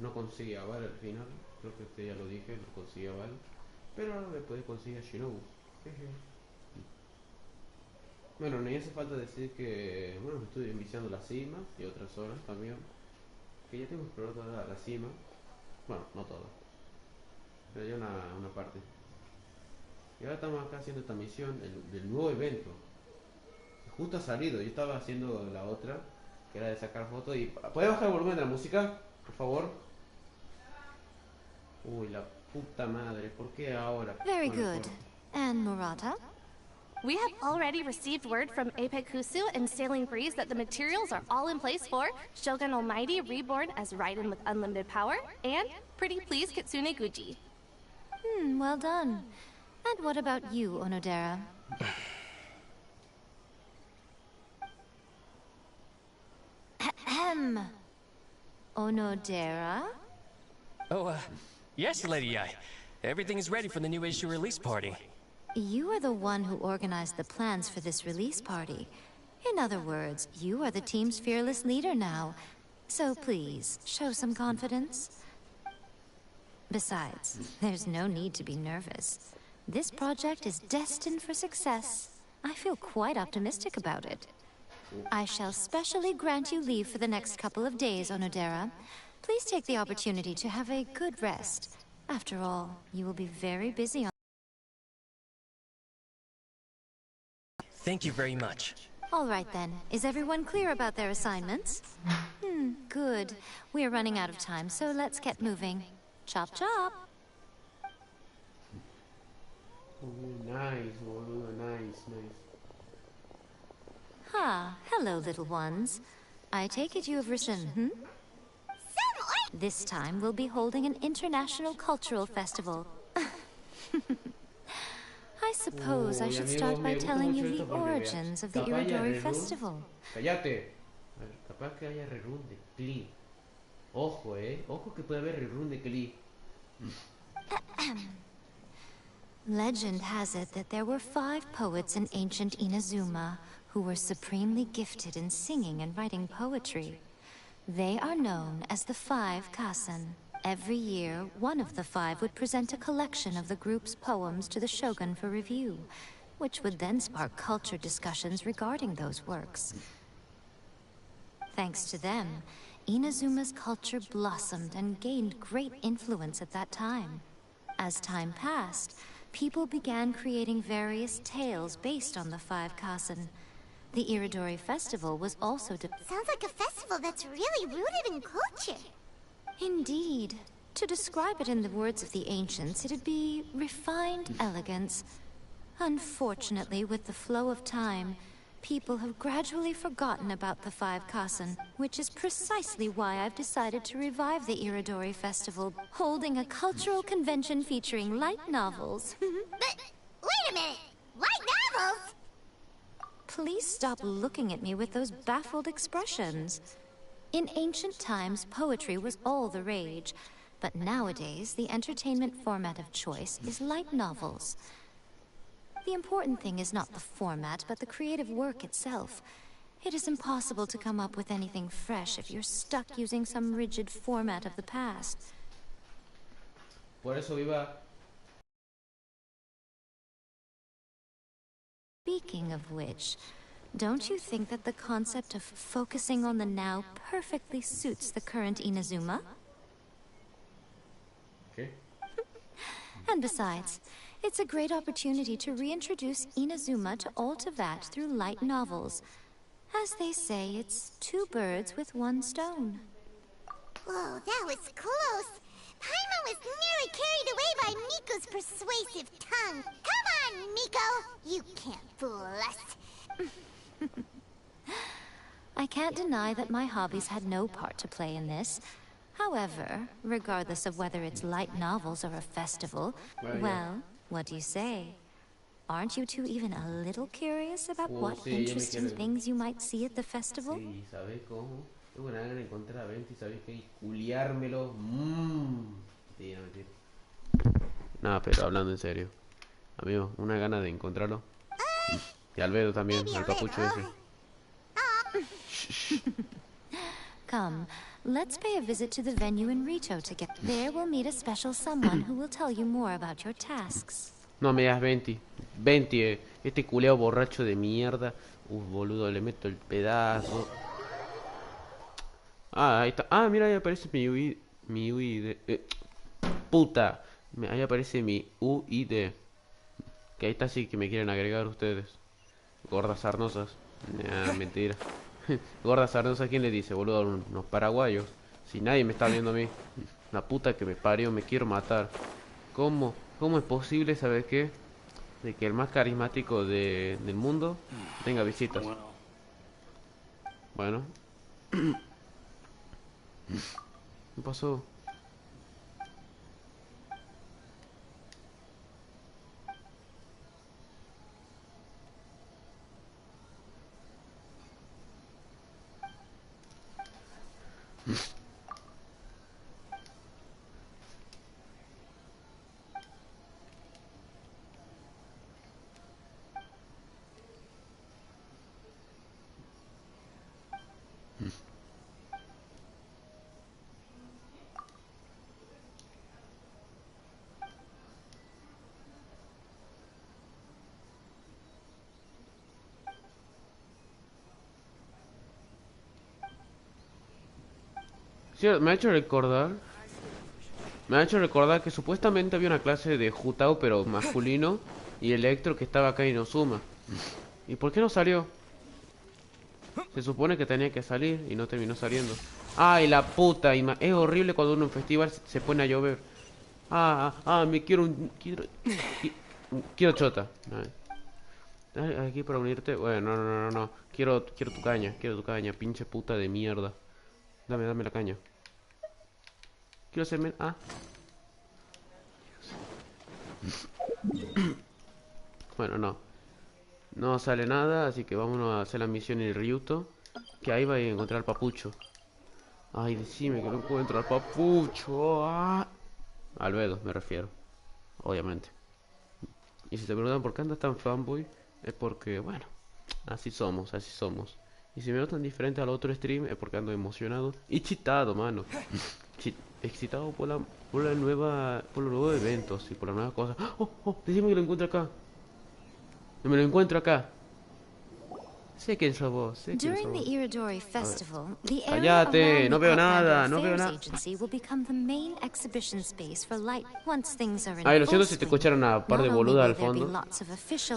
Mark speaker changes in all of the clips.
Speaker 1: no consigue a Val al final. Creo que ya lo dije, no consigue a Val. Pero ahora después consigue a Shinobu. Jeje. Bueno, ni hace falta decir que, bueno, me estoy enviciando la cima y otras zonas también. Que ya tengo explorado toda la cima. Bueno, no toda, pero ya una parte. Y ahora estamos acá haciendo esta misión del nuevo evento. Justo ha salido, yo estaba haciendo la otra, que era de sacar fotos. Y ¿puedes bajar el volumen de la música, por favor? Uy, la puta madre, ¿por qué ahora?
Speaker 2: Very
Speaker 1: Bueno,
Speaker 2: good. And Murata?
Speaker 3: We have already received word from Apekusu and Sailing Breeze that the materials are all in place for Shogun Almighty reborn as Raiden with unlimited power and Pretty Please Kitsune Guji.
Speaker 2: Well done. And what about you, Onodera? Ahem. Onodera?
Speaker 4: Oh, yes, Lady I. Everything is ready for the new issue release party.
Speaker 2: You are the one who organized the plans for this release party. In other words, you are the team's fearless leader now. So please, show some confidence. Besides, there's no need to be nervous. This project is destined for success. I feel quite optimistic about it. I shall specially grant you leave for the next couple of days, Onodera. Please take the opportunity to have a good rest. After all, you will be very busy on...
Speaker 4: Thank you very much.
Speaker 2: All right then. Is everyone clear about their assignments? Good. We are running out of time, so let's get moving. Chop chop!
Speaker 1: Nice, boludo, nice.
Speaker 2: Hello, little ones. I take it you have risen, This time we'll be holding an international cultural festival. I suppose I should start by telling you the origins of the Iridori Festival.
Speaker 1: Cállate. Capaz que haya rerun de Klee. Ojo, ojo que puede haber rerun de Klee.
Speaker 2: Legend has it that there were 5 poets in ancient Inazuma who were supremely gifted in singing and writing poetry. They are known as the 5 Kassen. Every year, one of the 5 would present a collection of the group's poems to the shogun for review, which would then spark culture discussions regarding those works. Thanks to them, Inazuma's culture blossomed and gained great influence at that time. As time passed, people began creating various tales based on the 5 Kassen. The Iridori Festival was also
Speaker 5: Sounds like a festival that's really rooted in culture.
Speaker 2: Indeed. To describe it in the words of the ancients, it'd be refined elegance. Unfortunately, with the flow of time, people have gradually forgotten about the 5 Kassen, which is precisely why I've decided to revive the Iridori Festival, holding a cultural convention featuring light novels.
Speaker 5: But, wait a minute! Light novels?
Speaker 2: Please stop looking at me with those baffled expressions. In ancient times, poetry was all the rage, but nowadays, the entertainment format of choice is light novels. The important thing is not the format, but the creative work itself. It is impossible to come up with anything fresh if you're stuck using some rigid format of the past.
Speaker 1: Por eso viva.
Speaker 2: Speaking of which, don't you think that the concept of focusing on the now perfectly suits the current Inazuma?
Speaker 1: ¿Qué?
Speaker 2: And besides, it's a great opportunity to reintroduce Inazuma to Altavat through light novels. As they say, it's 2 birds with 1 stone.
Speaker 5: Whoa, that was close. Paimon was nearly carried away by Miko's persuasive tongue. Come on, Miko! You can't fool us.
Speaker 2: I can't deny that my hobbies had no part to play in this. However, regardless of whether it's light novels or a festival, well, what do you say? Aren't you two even a little curious about what
Speaker 1: Sí,
Speaker 2: interesting things you might see at the festival?
Speaker 1: Sí, ¿sabes cómo? Tengo una gana de encontrar a Venti, ¿sabes qué? Y culiármelo. Mentira, mentira. Nada, pero hablando en serio. Amigo, una gana de encontrarlo. Y Albedo también, al papucho ese.
Speaker 2: Come, Let's pay a visit to the venue in Rito together. There we'll meet a special someone who will tell you more about your tasks.
Speaker 1: No me das 20. 20, este culeo borracho de mierda. Boludo, le meto el pedazo. Ah, ahí está. Ah, mira, ahí aparece mi UID. Mi UID. Puta. Ahí aparece mi UID. Que ahí está, sí que me quieren agregar ustedes. Gordas sarnosas. Nah, mentira. Gordas sarnosas, ¿quién le dice, boludo? Unos paraguayos. Si nadie me está viendo a mí. La puta que me parió, me quiero matar. ¿Cómo es posible, sabes qué? De que el más carismático del mundo tenga visitas. Bueno. ¿Qué pasó? Sí, me ha hecho recordar que supuestamente había una clase de Jutao pero masculino y Electro que estaba acá en Inozuma. ¿Y por qué no salió? Se supone que tenía que salir y no terminó saliendo. Ay, la puta, es horrible cuando uno en un festival se pone a llover. Me quiero chota. Aquí para unirte. Bueno, no. Quiero tu caña, pinche puta de mierda. Dame la caña. Quiero hacerme... Bueno, no. No sale nada, así que vámonos a hacer la misión en el Ryuto. Que ahí va a encontrar al papucho. Ay, decime que no encuentro al papucho. Albedo, me refiero. Obviamente. Y si te preguntan por qué andas tan fanboy, es porque, bueno, así somos. Y si me notan diferente al otro stream, es porque ando emocionado y chitado, mano. Excitado por los nuevos eventos y por las nuevas cosas. Decime que lo encuentro acá. No me lo encuentro acá. Sé quién sos vos.
Speaker 2: During the Iridori Festival, the
Speaker 1: Cállate, no veo nada,
Speaker 2: agency will become the main exhibition space for light once things are in
Speaker 1: Ay, lo siento si te escucharon a par de boludas al fondo.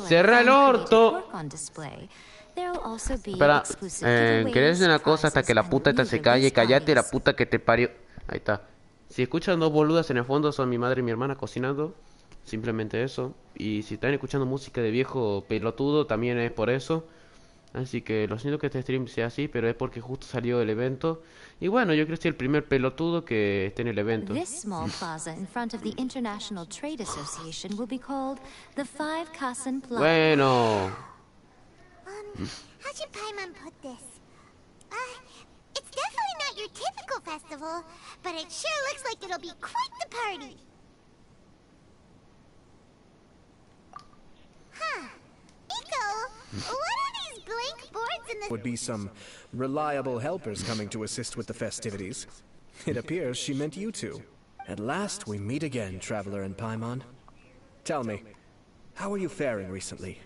Speaker 1: ¡Cerra el orto! Espera, ¿querés decir una cosa hasta que la puta esta se calle? Cállate, la puta que te parió. Ahí está. Si escuchan dos boludas en el fondo, son mi madre y mi hermana cocinando. Simplemente eso. Y si están escuchando música de viejo pelotudo, también es por eso. Así que lo siento que este stream sea así, pero es porque justo salió el evento. Y bueno, yo creo que soy el primer pelotudo que esté en el evento.
Speaker 2: This small plaza in front of the International Trade Association will be called the Five Kasen Plaza.
Speaker 1: Bueno.
Speaker 5: How should Paimon put this? It's definitely not your typical festival, but it sure looks like it'll be quite the party. Nico, what are these blank boards in the...
Speaker 6: Would be some reliable helpers coming to assist with the festivities. It appears she meant you two. At last we meet again, Traveler and Paimon. Tell me, how are you faring recently?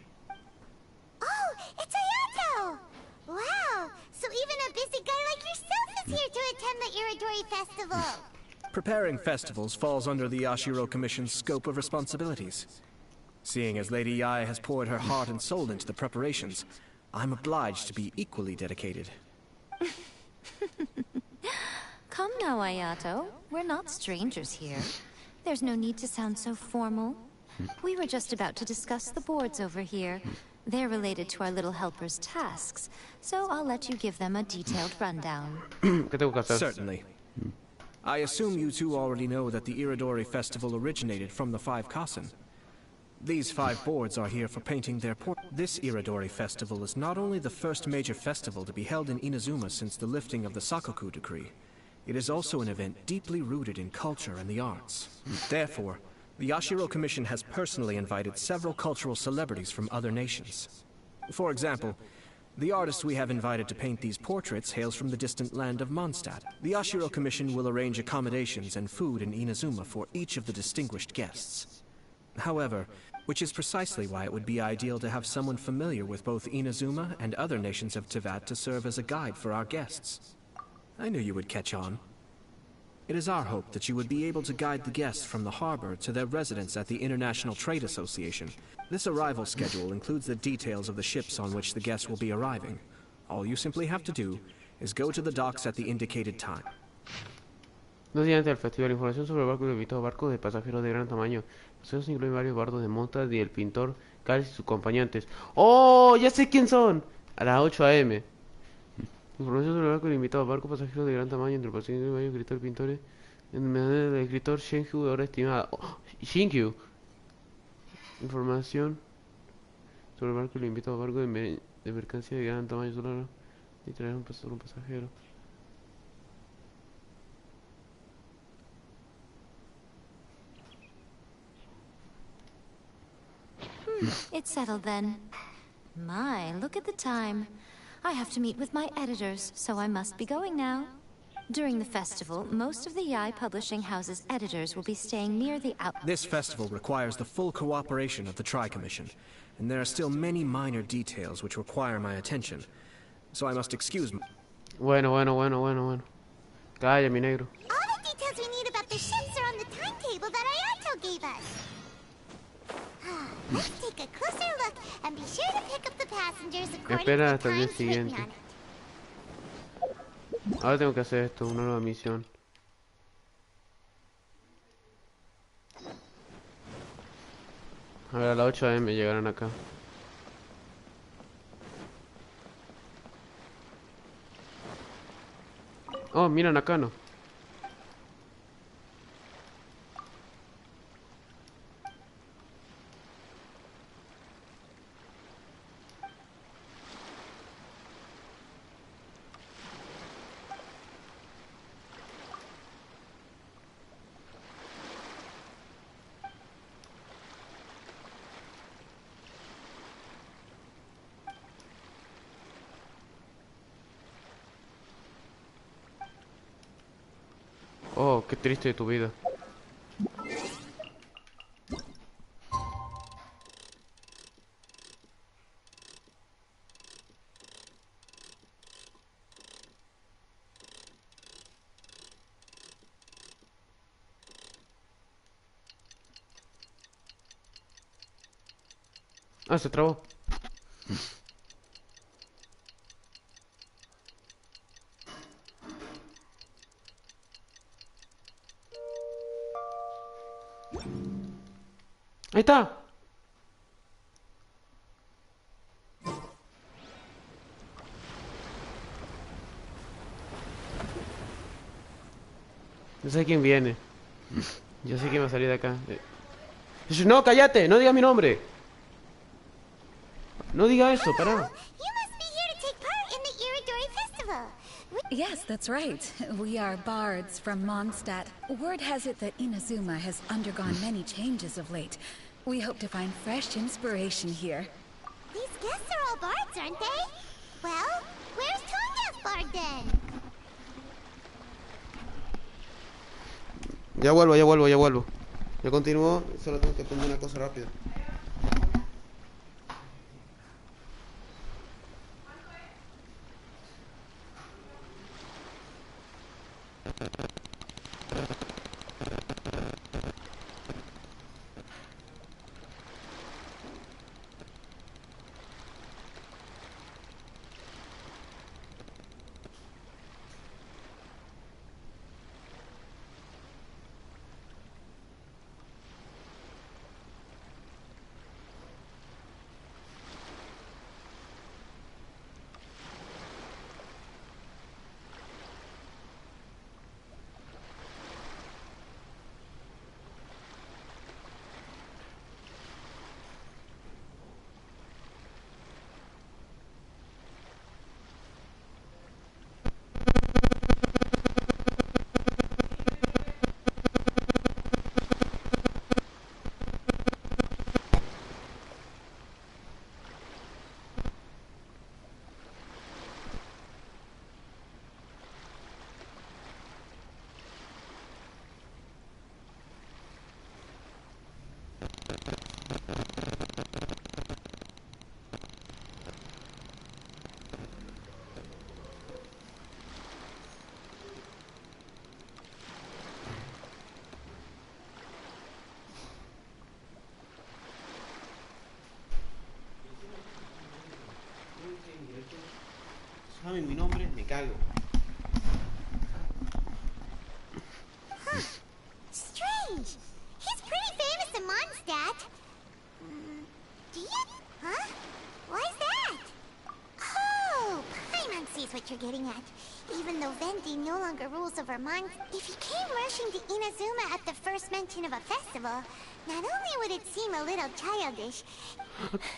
Speaker 5: Oh, it's Ayato! Wow, so even a busy guy like yourself is here to attend the Iridori Festival.
Speaker 6: Preparing festivals falls under the Yashiro Commission's scope of responsibilities. Seeing as Lady Yae has poured her heart and soul into the preparations, I'm obliged to be equally dedicated.
Speaker 2: Come now, Ayato. We're not strangers here. There's no need to sound so formal. We were just about to discuss the boards over here. They're related to our little helper's tasks, so I'll let you give them a detailed rundown.
Speaker 6: Certainly. I assume you two already know that the Iridori Festival originated from the Five Kasen. These 5 boards are here for painting their This Iridori Festival is not only the first major festival to be held in Inazuma since the lifting of the Sakoku decree, it is also an event deeply rooted in culture and the arts. Therefore, the Yashiro Commission has personally invited several cultural celebrities from other nations. For example, The artist we have invited to paint these portraits hails from the distant land of Mondstadt. The Ashiro Commission will arrange accommodations and food in Inazuma for each of the distinguished guests. However, which is precisely why it would be ideal to have someone familiar with both Inazuma and other nations of Teyvat to serve as a guide for our guests. I knew you would catch on. It is our hope that you would be able to guide the guests from the harbor to their residence at the International Trade Association. This arrival schedule includes the details of the ships on which the guests will be arriving. All you simply have to do is go to the docks at the indicated time.
Speaker 1: 2 días antes del festival, información sobre el barco invitado, barcos de pasajeros de gran tamaño. Los incluyen varios barcos de montas y el pintor Cal y sus acompañantes. ¡Oh! ¡Ya sé quién son! A las 8 a.m. Información sobre el barco invitado, barcos pasajeros de gran tamaño entre el Pacífico y Mayo, escritor, pintores. En el escritor Shenhu, ahora estimada. ¡Oh! Shinkyu. Información sobre el barco invitado, barco de mercancía de gran tamaño solar y traer un pasajero.
Speaker 2: It's settled then. My, look at the time. I have to meet with my editors, so I must be going now. During the festival, most of the Yai Publishing House's editors will be staying near the out...
Speaker 6: This festival requires the full cooperation of the Tri-Commission, and there are still many minor details which require my attention, so I must excuse me.
Speaker 1: Bueno. Calla, mi negro.
Speaker 5: All the details we need about the ships are on the timetable that Ayato gave us. Let's take a closer look and be sure to pick up the passengers according to
Speaker 1: Espera
Speaker 5: the
Speaker 1: hasta el día
Speaker 5: times written
Speaker 1: siguiente.
Speaker 5: on it.
Speaker 1: Ahora tengo que hacer esto, una nueva misión. A ver, a las 8 a.m. llegarán acá. Oh, mira, Nakano. Oh, qué triste tu vida. Ah, se trabó. Ahí está. Yo sé quién viene. Yo sé quién va a salir de acá. No, cállate, no digas mi nombre. No diga eso, pará.
Speaker 5: You must be here to take part in the Iridori Festival.
Speaker 7: Yes, that's right. We are bards from Mondstadt. Word has it that Inazuma has undergone many changes of late. We hope to find fresh inspiration here.
Speaker 5: These guests are all bards, aren't they? Well, where's Tonga's bard then?
Speaker 1: Ya vuelvo. Ya continúo, solo tengo que aprender una cosa rápida.
Speaker 5: getting at. Even though Venti no longer rules over monks, if he came rushing to Inazuma at the first mention of a festival, not only would it seem a little childish...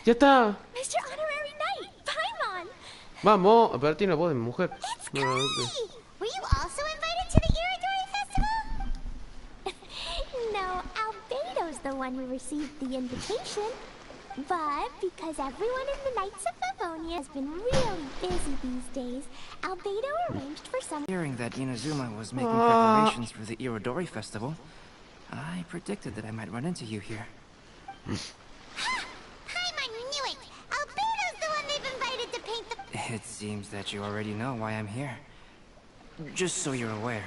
Speaker 1: ¡Ya está!
Speaker 5: Mr. Honorary Knight, Paimon!
Speaker 1: Vamos, pero tiene voz de mujer.
Speaker 5: It's
Speaker 1: No, no, no.
Speaker 5: Were you also invited to the Iridori Festival?
Speaker 8: No, Albedo's the one who received the invitation. But because everyone in the Knights of Livonia has been really busy these days, Albedo arranged for some...
Speaker 9: Hearing that Inazuma was making preparations for the Iridori Festival, I predicted that I might run into you here.
Speaker 5: Paimon knew it! Albedo's the one they've invited to paint the...
Speaker 9: It seems that you already know why I'm here. Just so you're aware,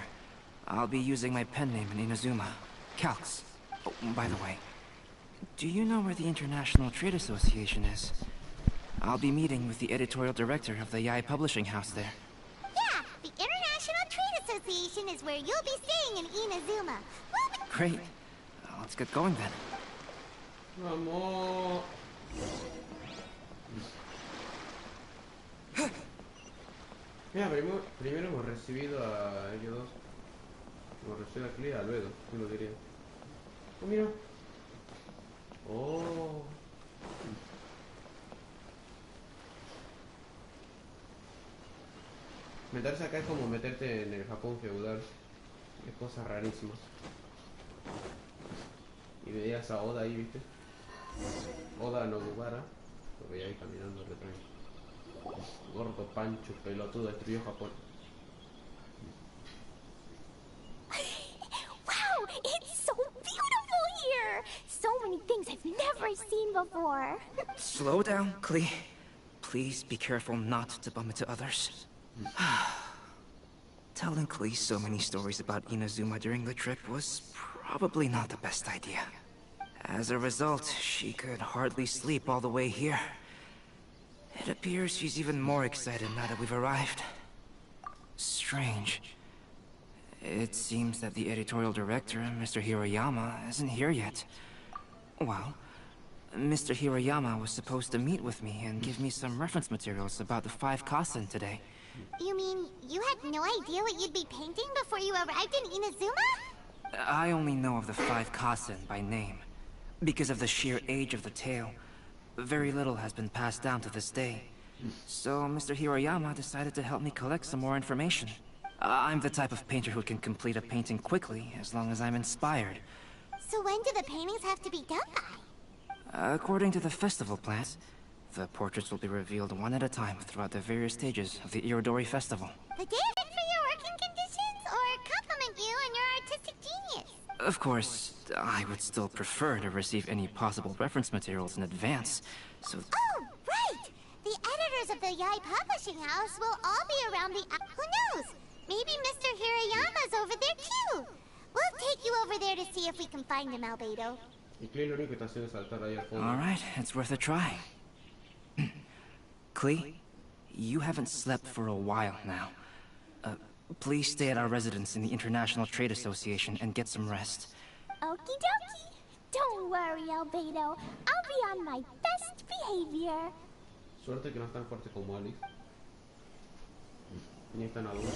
Speaker 9: I'll be using my pen name in Inazuma, Calx. Oh, by the way, do you know where the International Trade Association is? I'll be meeting with the editorial director of the Yae Publishing House there.
Speaker 5: Yeah, the International Trade Association is where you'll be staying in Inazuma.
Speaker 9: Great. Let's get going then.
Speaker 1: Vamos. Mira, primero hemos recibido a ellos dos. Hemos recibido a Clea y a Albedo, ¿quién lo diría? Oh, mira. Oh. Meterse acá es como meterte en el Japón feudal. Es cosa rarísima. Y veías a Oda ahí, ¿viste? Oda Nobara. Lo veía ahí caminando detrás. Gordo, pancho, pelotudo, destruyó Japón.
Speaker 8: Wow, it's so beautiful here! So many things I've never seen before.
Speaker 9: Slow down, Klee. Please be careful not to bump into others. Telling Klee so many stories about Inazuma during the trip was probably not the best idea. As a result, she could hardly sleep all the way here. It appears she's even more excited now that we've arrived. Strange. It seems that the editorial director, Mr. Hiroyama, isn't here yet. Well, Mr. Hiroyama was supposed to meet with me and give me some reference materials about the 5 Kasen today.
Speaker 5: You mean you had no idea what you'd be painting before you arrived in Inazuma?
Speaker 9: I only know of the 5 Kasen by name. Because of the sheer age of the tale, very little has been passed down to this day. So Mr. Hiroyama decided to help me collect some more information. I'm the type of painter who can complete a painting quickly as long as I'm inspired.
Speaker 5: So when do the paintings have to be done by?
Speaker 9: According to the festival plans, the portraits will be revealed one at a time throughout the various stages of the Iridori Festival.
Speaker 5: The day fit for your working conditions, or compliment you and your artistic genius?
Speaker 9: Of course, I would still prefer to receive any possible reference materials in advance, so...
Speaker 5: Oh, right! The editors of the Yae Publishing House will all be around the... Who knows? Maybe Mr. Hiroyama's over there too! We'll take you over there to see if we can find him, Albedo.
Speaker 1: Y Clea lo único que está haciendo es saltar ahí al fondo.
Speaker 9: Alright, it's worth a try. Klee, you haven't slept for a while now. Please stay at our residence in the International Trade Association and get some rest.
Speaker 8: Okie dokie. Don't worry, Albedo. I'll be on my best behavior.
Speaker 1: Suerte que no es tan fuerte como Alice. Ni es tan adulta.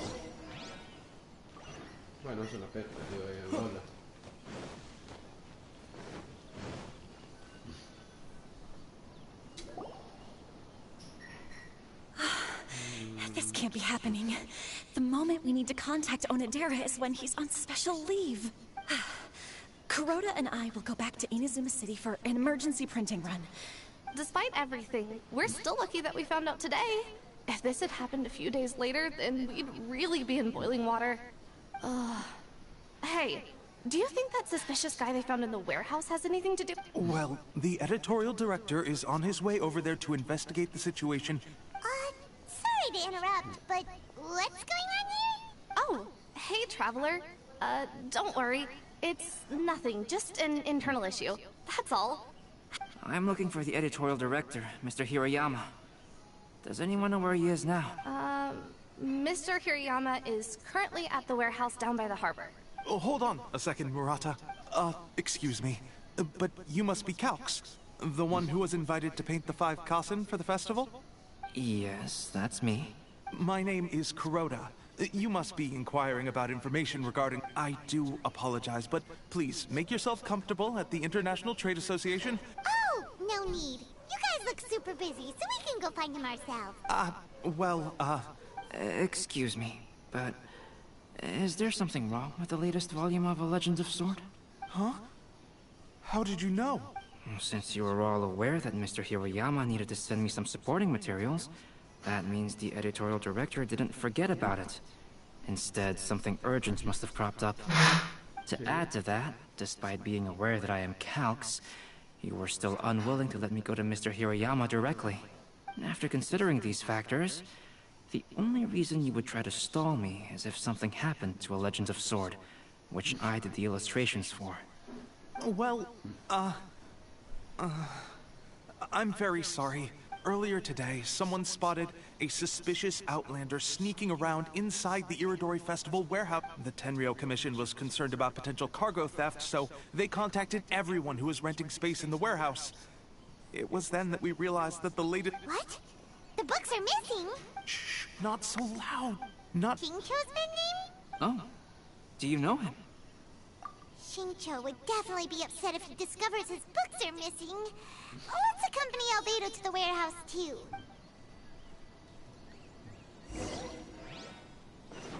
Speaker 1: Bueno, es una perra, digo, Lola.
Speaker 7: This can't be happening. The moment we need to contact Onodera is when he's on special leave. Kuroda and I will go back to Inazuma City for an emergency printing run.
Speaker 3: Despite everything, we're still lucky that we found out today. If this had happened a few days later, then we'd really be in boiling water. Hey, do you think that suspicious guy they found in the warehouse has anything to do?
Speaker 10: Well, the editorial director is on his way over there to investigate the situation.
Speaker 5: Sorry to interrupt, but what's going on here?
Speaker 3: Oh, hey, Traveler. Don't worry. It's nothing, just an internal issue. That's all.
Speaker 9: I'm looking for the editorial director, Mr. Hiroyama. Does anyone know where he is now?
Speaker 3: Mr. Hiroyama is currently at the warehouse down by the harbor.
Speaker 10: Oh, hold on a second, Murata. Excuse me, but you must be Calx, the one who was invited to paint the 5 Kasen for the festival?
Speaker 9: Yes, that's me.
Speaker 10: My name is Kuroda. You must be inquiring about information regarding... I do apologize, but please, make yourself comfortable at the International Trade Association.
Speaker 5: Oh, no need. You guys look super busy, so we can go find him ourselves.
Speaker 9: Excuse me, but... is there something wrong with the latest volume of A Legend of Sword?
Speaker 10: Huh? How did you know?
Speaker 9: Since you were all aware that Mr. Hiroyama needed to send me some supporting materials, that means the editorial director didn't forget about it. Instead, something urgent must have cropped up. To add to that, despite being aware that I am Calx, you were still unwilling to let me go to Mr. Hiroyama directly. After considering these factors, the only reason you would try to stall me is if something happened to A Legend of Sword, which I did the illustrations for.
Speaker 10: Well, I'm very sorry. Earlier today, someone spotted a suspicious outlander sneaking around inside the Iridori Festival warehouse. The Tenryou Commission was concerned about potential cargo theft, so they contacted everyone who was renting space in the warehouse. It was then that we realized that the latest...
Speaker 5: What? The books are missing?
Speaker 10: Shh, not so loud. Not...
Speaker 5: Shincho's been named?
Speaker 9: Oh, do you know him?
Speaker 5: Shincho would definitely be upset if he discovers his books are missing. Let's accompany Albedo to the warehouse, too.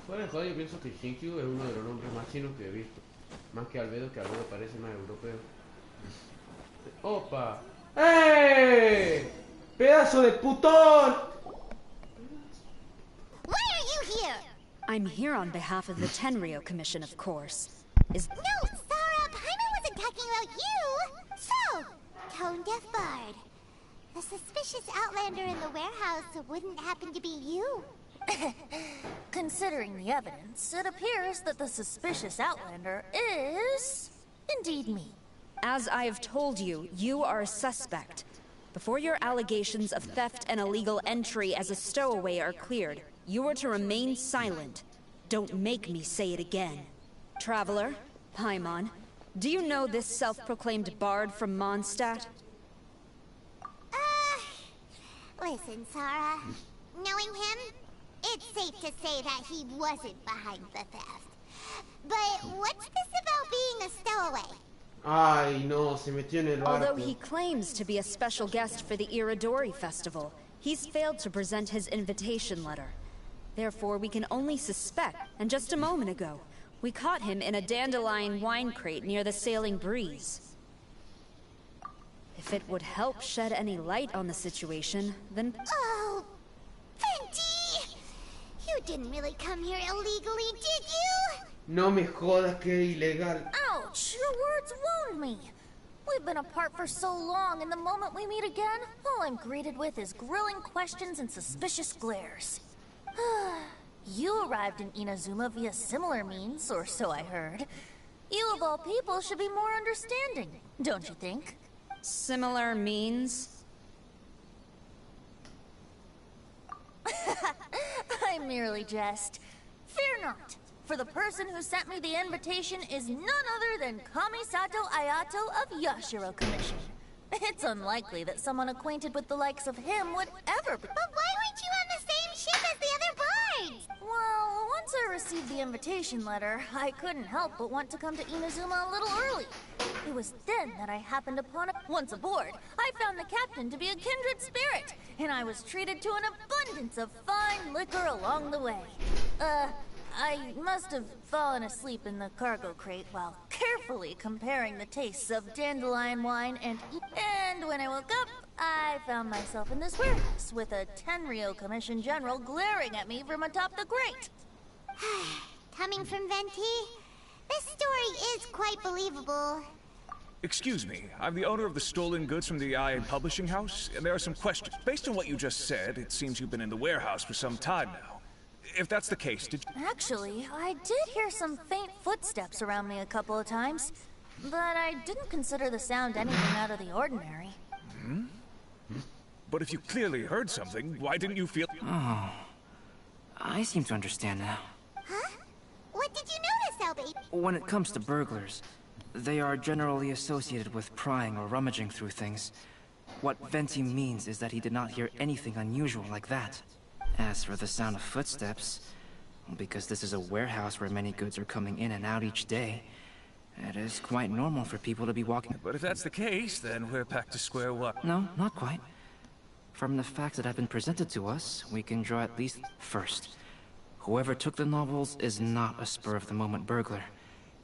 Speaker 1: Fuera de joda, yo pienso que Shinkyu es uno de los nombres más chinos que he visto. Más que Albedo parece más europeo. ¡Opa! ¡Ey! ¡Pedazo de putón!
Speaker 5: Why are you here?
Speaker 11: I'm here on behalf of the Tenryou Commission, of course.
Speaker 5: No, Sarah, Paimon wasn't talking about you! So, tone-deaf bard. The suspicious outlander in the warehouse wouldn't happen to be you.
Speaker 12: Considering the evidence, it appears that the suspicious outlander is... indeed me.
Speaker 11: As I have told you, you are a suspect. Before your allegations of theft and illegal entry as a stowaway are cleared, you are to remain silent. Don't make me say it again. Traveler, Paimon, do you know this self-proclaimed bard from Mondstadt?
Speaker 5: Listen, Sarah. Knowing him, it's safe to say that he wasn't behind the theft. But what's this about being a stowaway?
Speaker 1: Ay, no, se metió en el barco.
Speaker 11: Although he claims to be a special guest for the Iridori Festival, he's failed to present his invitation letter. Therefore, we can only suspect, and just a moment ago, we caught him in a dandelion wine crate near the Sailing Breeze. If it would help shed any light on the situation, then...
Speaker 5: Oh, Venti! You didn't really come here illegally, did you?
Speaker 1: No me jodas que ilegal.
Speaker 12: Ouch! Your words wound me. We've been apart for so long, and the moment we meet again, all I'm greeted with is grilling questions and suspicious glares. You arrived in Inazuma via similar means, or so I heard. You of all people should be more understanding, don't you think?
Speaker 11: Similar means?
Speaker 12: I merely jest. Fear not, for the person who sent me the invitation is none other than Kamisato Ayato of Yashiro Commission. It's unlikely that someone acquainted with the likes of him would ever be—
Speaker 5: But why weren't you on the same ship as the other bards?
Speaker 12: Well, once I received the invitation letter, I couldn't help but want to come to Inazuma a little early. It was then that I happened upon it. Once aboard, I found the captain to be a kindred spirit, and I was treated to an abundance of fine liquor along the way. I must have fallen asleep in the cargo crate while carefully comparing the tastes of dandelion wine and when I woke up, I found myself in this warehouse with a Tenryou Commission general glaring at me from atop the grate.
Speaker 5: Coming from Venti, this story is quite believable.
Speaker 13: Excuse me, I'm the owner of the stolen goods from the IA publishing house, and there are some questions. Based on what you just said, it seems you've been in the warehouse for some time now. If that's the case, did you...
Speaker 12: Actually, I did hear some faint footsteps around me a couple of times, but I didn't consider the sound anything out of the ordinary.
Speaker 13: Hmm? But if you clearly heard something, why didn't you feel...
Speaker 9: Oh, I seem to understand now.
Speaker 5: Huh? What did you notice, Albie?
Speaker 9: When it comes to burglars, they are generally associated with prying or rummaging through things. What Venti means is that he did not hear anything unusual like that. As for the sound of footsteps, because this is a warehouse where many goods are coming in and out each day, it is quite normal for people to be walking.
Speaker 13: But if that's the case, then we're back to square one.
Speaker 9: No, not quite. From the facts that have been presented to us, we can draw at least first. Whoever took the novels is not a spur-of-the-moment burglar.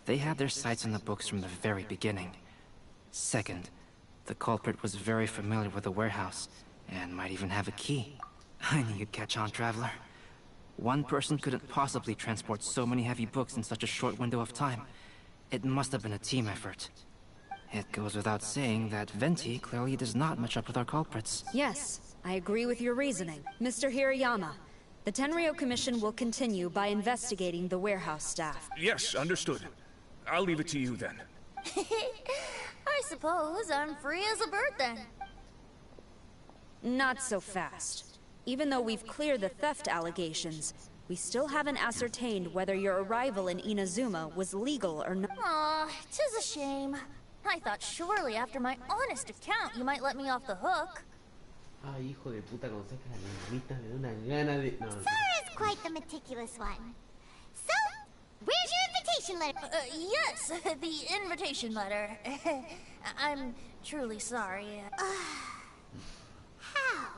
Speaker 9: They had their sights on the books from the very beginning. Second, the culprit was very familiar with the warehouse, and might even have a key. I knew you'd catch on, Traveler. One person couldn't possibly transport so many heavy books in such a short window of time. It must have been a team effort. It goes without saying that Venti clearly does not match up with our culprits.
Speaker 11: Yes, I agree with your reasoning. Mr. Hirayama, the Tenryo Commission will continue by investigating the warehouse staff.
Speaker 13: Yes, understood. I'll leave it to you then.
Speaker 12: I suppose I'm free as a bird then.
Speaker 11: Not so fast. Even though we've cleared the theft allegations, we still haven't ascertained whether your arrival in Inazuma was legal or not.
Speaker 12: Aw, 'tis a shame. I thought surely after my honest account you might let me off the hook.
Speaker 1: Ay, hijo de puta, cuando sacas las lagritas me da una gana de... No, no.
Speaker 5: Sora's quite the meticulous one. So, where's your invitation letter?
Speaker 12: Yes, the invitation letter. I'm truly sorry.
Speaker 5: How?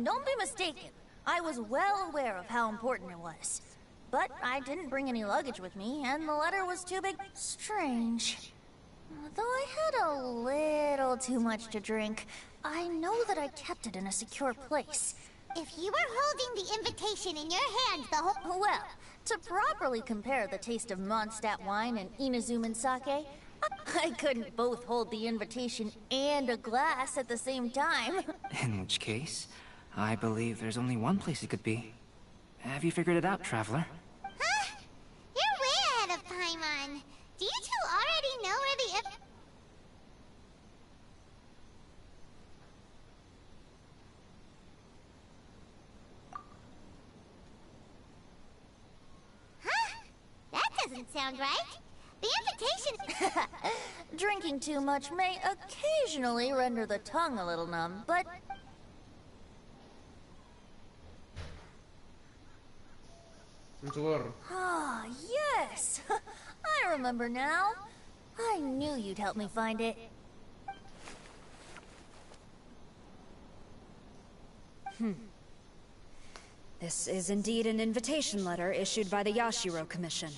Speaker 12: Don't be mistaken. I was well aware of how important it was. But I didn't bring any luggage with me, and the letter was too big. Strange. Though I had a little too much to drink, I know that I kept it in a secure place.
Speaker 5: If you were holding the invitation in your hand the whole...
Speaker 12: Well, to properly compare the taste of Mondstadt wine and Inazuman sake, I couldn't both hold the invitation and a glass at the same time.
Speaker 9: In which case, I believe there's only one place it could be. Have you figured it out, Traveler?
Speaker 5: Huh? You're way ahead of Paimon. Do you two already know where the... Huh? That doesn't sound right. The invitation...
Speaker 12: Drinking too much may occasionally render the tongue a little numb, but... Ah, yes! I remember now. I knew you'd help me find it.
Speaker 11: This is indeed an invitation letter issued by the Yashiro Commission.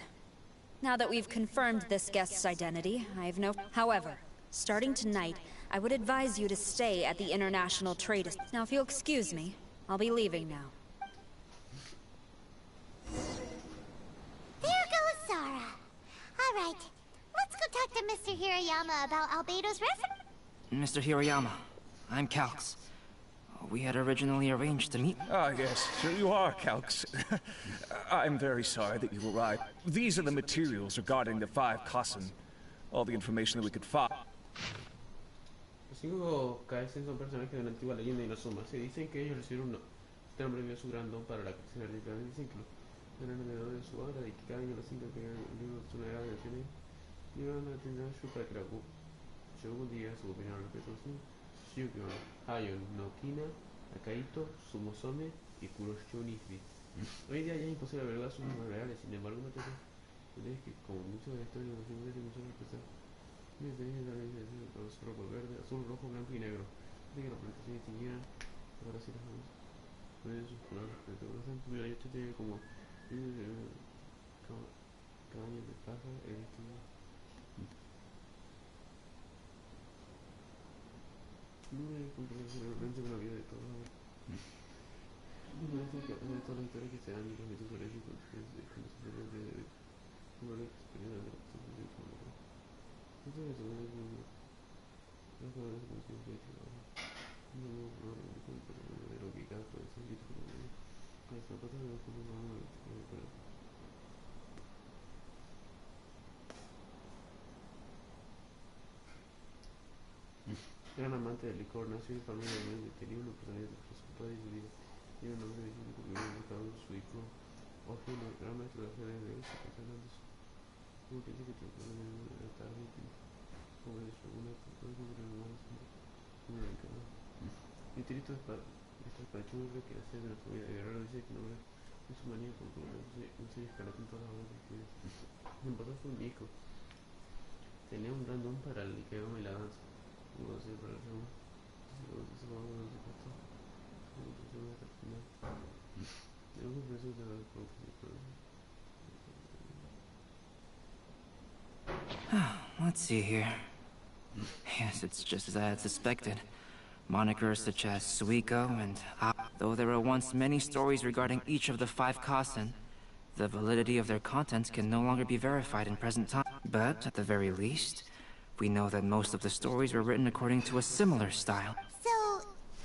Speaker 11: Now that we've confirmed this guest's identity, I have no... However, starting tonight, I would advise you to stay at the International Trade... Now, if you'll excuse me, I'll be leaving now.
Speaker 5: There goes Zara. All right, let's go talk to Mr. Hirayama about Albedo's reference.
Speaker 9: Mr. Hirayama, I'm Calx. We had originally arranged to meet...
Speaker 13: Ah, yes, sure you are, Calx. I'm very sorry that you arrived. These are the materials regarding the 5 Kasen. All the information that we could find.
Speaker 1: Los 5 Kaisen son personajes de una antigua leyenda de Inazuma. Se dicen que ellos recibieron un nombre de su gran don para la creación artística. Dicen que eran vendedores de su obra y que cada año los 5 que libros de su edad de naciones llevaron a la tienda para que la Shogun diga su opinión al respecto. Shukyo, Hayon, Nokina, Akaito, Sumosome y Kurosho Nisbi. Hoy día ya es imposible averiguar sus nombres reales, sin embargo, no te crees que, como muchos de la historia, los símbolos de nosotros empezar. Miren, tenéis la ley de los rojos verde, azul, rojo, blanco y negro. De que la plantación distinguieran, ahora sí las vamos. Pueden sus colores, pero por ejemplo, mira, yo te tengo como cabañas de paja, no me comprendo realmente con la vida de todos. Me parece que de todas las historias que se dan y los mitos sobre ellos, cuando se trata de una experiencia de la persona de su amor. Esto es sobre las palabras de conocimiento político. No de lo que cada profesor dice como de las zapatas de los que no van a ver. Era un amante del licor, nació en familia de tenía una personalidad de su padre y su vida. Tiene un nombre de que vivió en el mercado de su hijo. Ojo, el gran maestro de las redes de eso, Fernando. Como que dice que te pone en la tarde y como de su una, todo eso que le más muy delicado. Mi tirito es para El cachorro que hace de la familia Guerrero dice que no es su manía porque no se escalate en todas las horas. Mi papá fue un viejo. Tenía un gran don para el idioma y la danza. No sé, para el segundo. Se va a un supuesto. Se va a terminar. Tengo un precio de la
Speaker 9: Let's see here. Yes, it's just as I had suspected. Monikers such as Suiko and though there were once many stories regarding each of the 5 Kasen, the validity of their contents can no longer be verified in present time. But, at the very least, we know that most of the stories were written according to a similar style.
Speaker 5: So,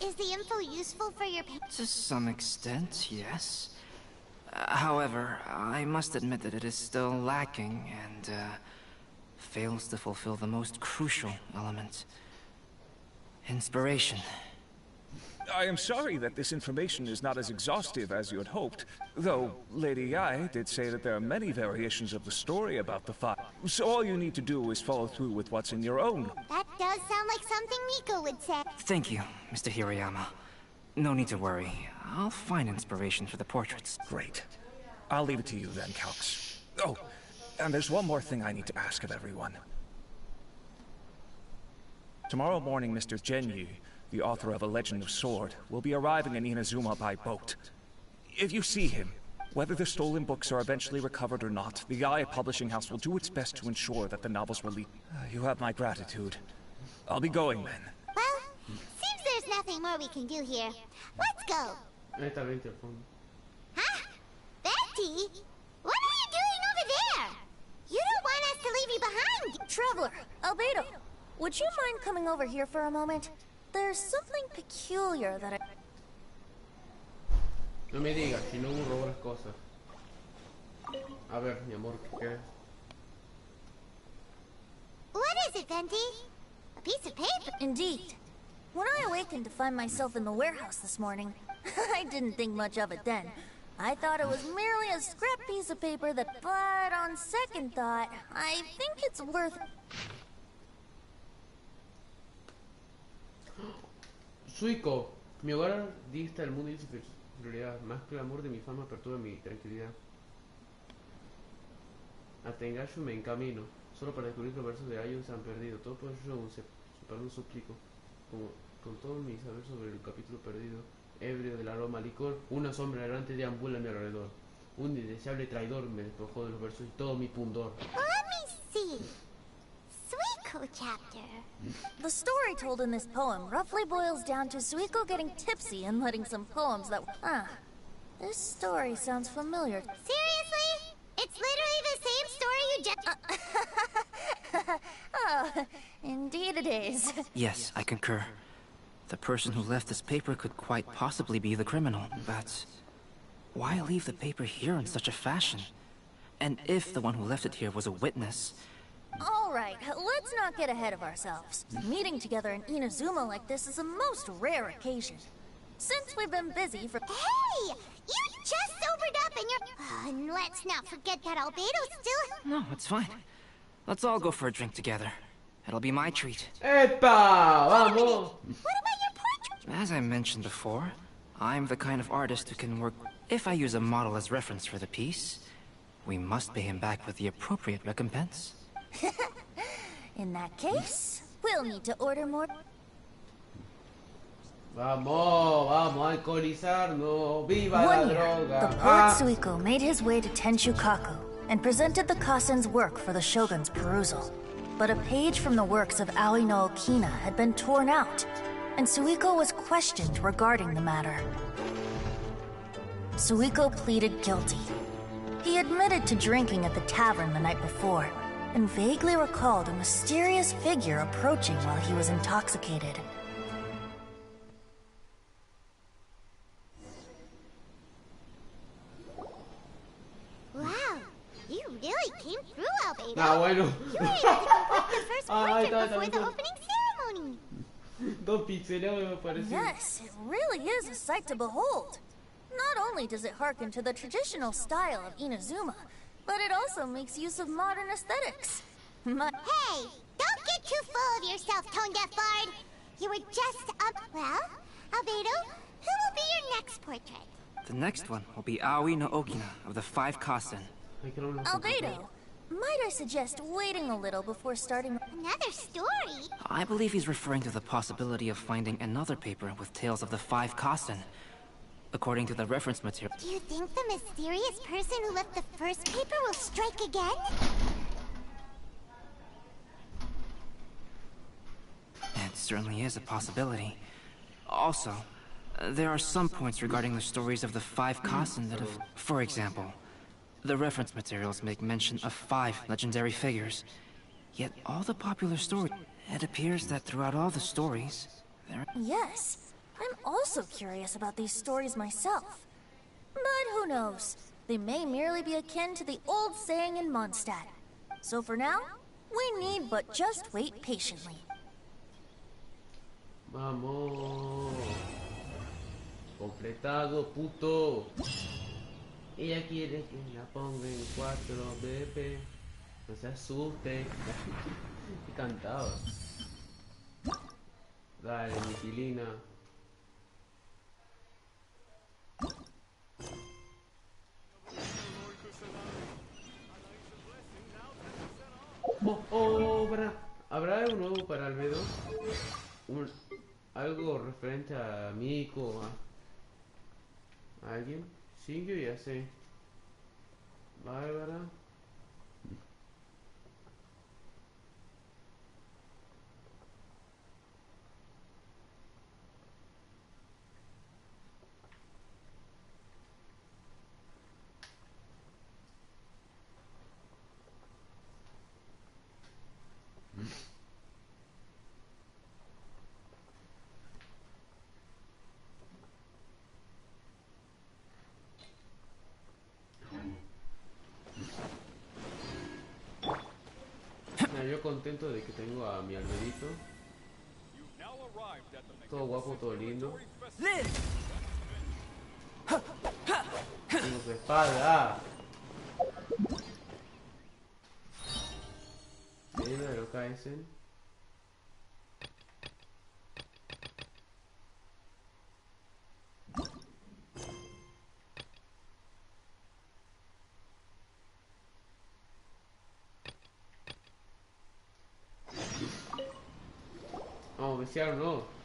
Speaker 5: is the info useful for your
Speaker 9: To some extent, yes. However, I must admit that it is still lacking and, fails to fulfill the most crucial element. Inspiration.
Speaker 13: I am sorry that this information is not as exhaustive as you had hoped, though Lady Yai did say that there are many variations of the story about the 5. So all you need to do is follow through with what's in your own.
Speaker 5: That does sound like something Miko would say.
Speaker 9: Thank you, Mr. Hirayama. No need to worry. I'll find inspiration for the portraits.
Speaker 13: Great. I'll leave it to you then, Calx. Oh, and there's one more thing I need to ask of everyone. Tomorrow morning, Mr. Genyu, the author of A Legend of Sword, will be arriving in Inazuma by boat. If you see him, whether the stolen books are eventually recovered or not, the Yae Publishing House will do its best to ensure that the novels release. You have my gratitude. I'll be going then.
Speaker 5: Well, seems there's nothing more we can do here. Let's go. Huh? Betty? What are you doing over there? You don't want us to leave you behind.
Speaker 12: Traveler, Albedo, would you mind coming over here for a moment? There's something peculiar that I...
Speaker 1: No me digas, si no robo las cosas. A ver, mi amor, ¿qué?
Speaker 5: What is it, Venti? A piece of paper?
Speaker 12: Indeed. When I awakened to find myself in the warehouse this morning, I didn't think much of it then. I thought it was merely a scrap piece of paper that, but on second thought, I think it's worth...
Speaker 1: Suiko, mi hogar dista el mundo y su realidad, más que el amor de mi fama perturba mi tranquilidad. A Tengashu me encamino, solo para descubrir que los versos de Ayo se han perdido. Todo por eso separando suplico, con todo mi saber sobre el capítulo perdido, ebrio del aroma a licor, una sombra errante deambula a mi alrededor. Un indeseable traidor me despojó de los versos y todo mi pundor.
Speaker 5: Let me see. Suiko chapter.
Speaker 12: The story told in this poem roughly boils down to Suiko getting tipsy and letting some poems that... this story sounds familiar.
Speaker 5: Seriously? It's literally the same story you just...
Speaker 12: Oh, indeed it is.
Speaker 9: Yes, I concur. The person who left this paper could quite possibly be the criminal, but... why leave the paper here in such a fashion? And if the one who left it here was a witness...
Speaker 12: All right, let's not get ahead of ourselves. Meeting together in Inazuma like this is a most rare occasion. Since we've been busy for...
Speaker 5: Hey! You just sobered up and you're... and let's not forget that Albedo's still...
Speaker 9: No, it's fine. Let's all go for a drink together. It'll be my treat.
Speaker 1: ¡Epa! ¡Vamos!
Speaker 5: What about your portrait?
Speaker 9: As I mentioned before, I'm the kind of artist who can work... If I use a model as reference for the piece, we must pay him back with the appropriate recompense.
Speaker 12: In that case, we'll need to order more...
Speaker 1: Vamos a alcoholizarnos. Viva la
Speaker 12: One year,
Speaker 1: droga.
Speaker 12: the poet Suiko made his way to Tenshukaku and presented the Kasen's work for the shogun's perusal. But a page from the works of Aoi no Okina had been torn out, and Suiko was questioned regarding the matter. Suiko pleaded guilty. He admitted to drinking at the tavern the night before, and vaguely recalled a mysterious figure approaching while he was intoxicated.
Speaker 5: Wow, you really came through, Albedo.
Speaker 1: Ah, bueno.
Speaker 5: You were able to complete the first
Speaker 1: Ay,
Speaker 5: portrait
Speaker 1: está
Speaker 5: before the
Speaker 1: bien.
Speaker 5: opening ceremony.
Speaker 1: Dos pixelados me pareció.
Speaker 12: Yes, it really is a sight to behold. Not only does it harken to the traditional style of Inazuma, but it also makes use of modern aesthetics.
Speaker 5: Hey, don't get too full of yourself, tone-deaf bard. You were just up... Well, Albedo, who will be your next portrait?
Speaker 9: The next one will be Aoi no Okina of the Five Kasen.
Speaker 12: Albedo, might I suggest waiting a little before starting
Speaker 5: another story?
Speaker 9: I believe he's referring to the possibility of finding another paper with tales of the Five Kasen. According to the reference material.
Speaker 5: Do you think the mysterious person who left the first paper will strike again?
Speaker 9: It certainly is a possibility. Also, there are some points regarding the stories of the Five Kasen that have... For example, the reference materials make mention of 5 legendary figures. Yet all the popular stories... It appears that throughout all the stories, there...
Speaker 12: Yes, I'm also curious about these stories myself. But who knows? They may merely be akin to the old saying in Mondstadt. So for now, we need but just wait patiently.
Speaker 1: Vamos. Completado, puto. Ella quiere que la ponga en 4, bebé. No se asuste. Y cantaba. Dale, Miquilina. ¿Habrá algo nuevo para Albedo? Algo referente a Miko, a alguien. Sí, yo ya sé. Bárbara. Yo contento de que tengo a mi Albedito. Todo guapo, todo lindo. Tengo su espada. Mira de lo que hacen. Vamos, desear no.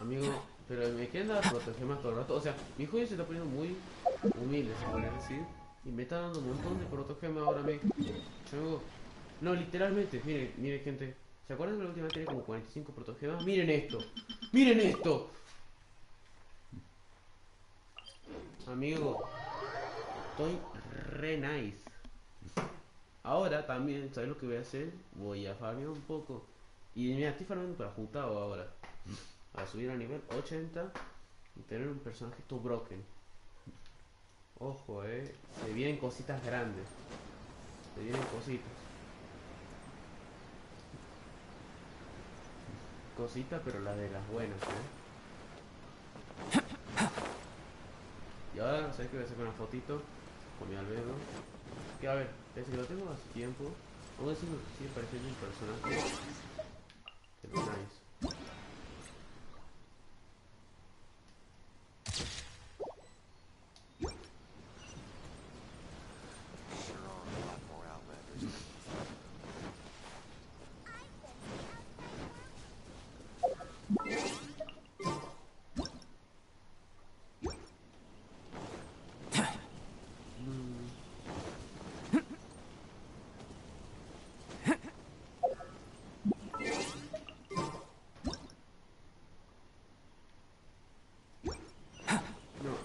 Speaker 1: Amigo, pero me queda proteger más todo el rato. O sea, mi joya se está poniendo muy humilde, se podría decir. Y me está dando un montón de protogemas ahora me. Chango. No, literalmente, mire, mire gente. ¿Se acuerdan que la última vez tenía como 45 protogemas? ¡Miren esto! ¡Miren esto! Amigo, estoy re nice. Ahora también, ¿sabes lo que voy a hacer? Voy a farmear un poco. Y mira, estoy farmeando para Jutao ahora. Para subir a nivel 80 y tener un personaje todo broken. Ojo, se vienen cositas grandes. Se vienen cositas. Cositas, pero las de las buenas, Y ahora, ¿sabes qué? Voy a sacar una fotito con mi albedo. Que a ver, desde que lo tengo hace tiempo, aún así me sigue pareciendo un personaje de lo nice.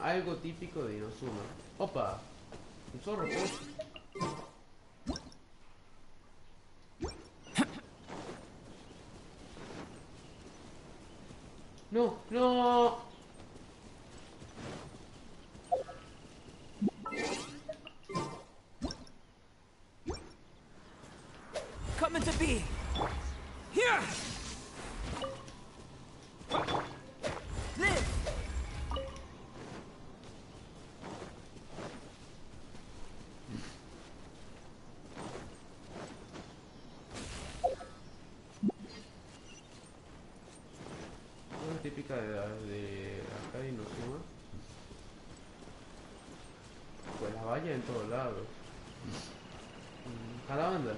Speaker 1: Algo típico de Inozuma. ¡Opa! Un zorro, pues. ¡No! ¡No!
Speaker 9: Coming to be. Here. Live.
Speaker 1: Una típica de acá de Inozuma. Pues la valla en todos lados. Cada banda.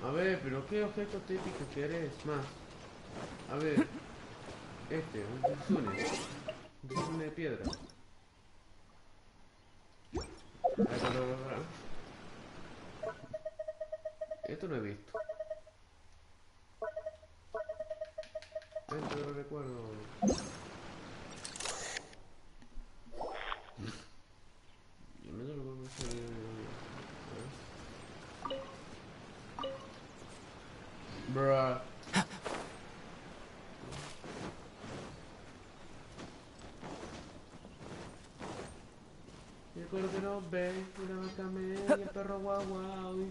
Speaker 1: A ver, pero ¿qué objeto típico querés más? A ver, un kitsune de piedra. Esto no he visto. Esto no lo recuerdo. Yo no lo recuerdo. Bruh. Y el color que no ve, y la vaca media, el perro guau guau.